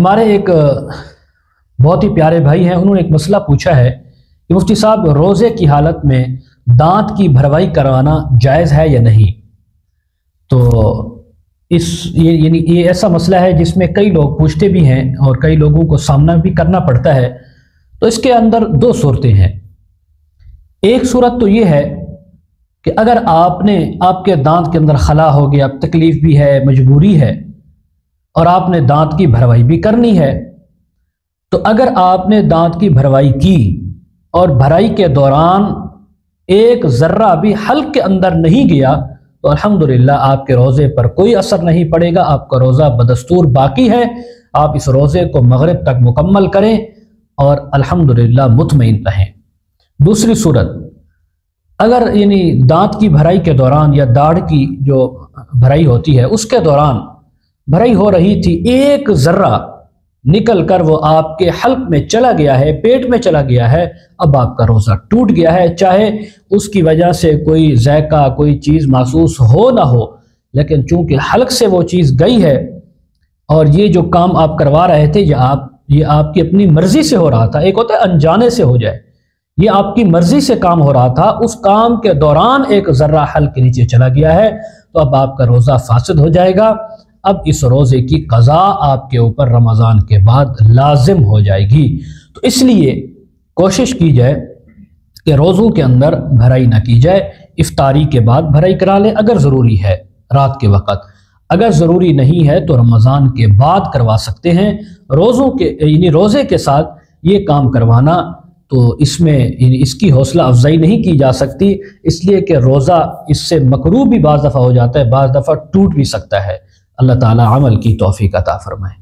ہمارے ایک بہت ہی پیارے بھائی ہیں، انہوں نے ایک مسئلہ پوچھا ہے کہ مفتی صاحب روزے کی حالت میں دانت کی بھروائی کروانا جائز ہے یا نہیں؟ تو یہ ایسا مسئلہ ہے جس میں کئی لوگ پوچھتے بھی ہیں اور کئی لوگوں کو سامنا بھی کرنا پڑتا ہے۔ تو اس کے اندر دو صورتیں ہیں۔ ایک صورت تو یہ ہے کہ اگر آپ کے دانت کے اندر خلا ہو گیا، تکلیف بھی ہے، مجبوری ہے، اور آپ نے دانت کی بھروائی بھی کرنی ہے، تو اگر آپ نے دانت کی بھروائی کی اور بھرائی کے دوران ایک ذرہ بھی حلق کے اندر نہیں گیا تو الحمدللہ آپ کے روزے پر کوئی اثر نہیں پڑے گا، آپ کا روزہ بدستور باقی ہے۔ آپ اس روزے کو مغرب تک مکمل کریں اور الحمدللہ مطمئن رہیں۔ دوسری صورت، اگر دانت کی بھرائی کے دوران یا داڑھ کی جو بھرائی ہوتی ہے اس کے دوران بھرائی ہو رہی تھی، ایک ذرہ نکل کر وہ آپ کے حلق میں چلا گیا ہے، پیٹ میں چلا گیا ہے، اب آپ کا روزہ ٹوٹ گیا ہے، چاہے اس کی وجہ سے کوئی ذائقہ کوئی چیز محسوس ہو نہ ہو، لیکن چونکہ حلق سے وہ چیز گئی ہے اور یہ جو کام آپ کروا رہے تھے یہ آپ کی اپنی مرضی سے ہو رہا تھا، ایک ہوتا ہے انجانے سے ہو جائے، یہ آپ کی مرضی سے کام ہو رہا تھا، اس کام کے دوران ایک ذرہ حلق کے نیچے چلا گیا ہے، تو اب آپ کا روزہ فاسد ہو جائے گا۔ اب اس روزے کی قضا آپ کے اوپر رمضان کے بعد لازم ہو جائے گی۔ تو اس لیے کوشش کی جائے کہ روزوں کے اندر بھرائی نہ کی جائے، افطاری کے بعد بھرائی کرا لیں اگر ضروری ہے رات کے وقت، اگر ضروری نہیں ہے تو رمضان کے بعد کروا سکتے ہیں۔ روزے کے ساتھ یہ کام کروانا تو اس میں اس کی حوصلہ افزائی نہیں کی جا سکتی، اس لیے کہ روزہ اس سے مکروہ بھی بعض دفعہ ہو جاتا ہے، بعض دفعہ ٹوٹ بھی سکتا ہے۔ اللہ تعالی عمل کی توفیق عطا فرمائے۔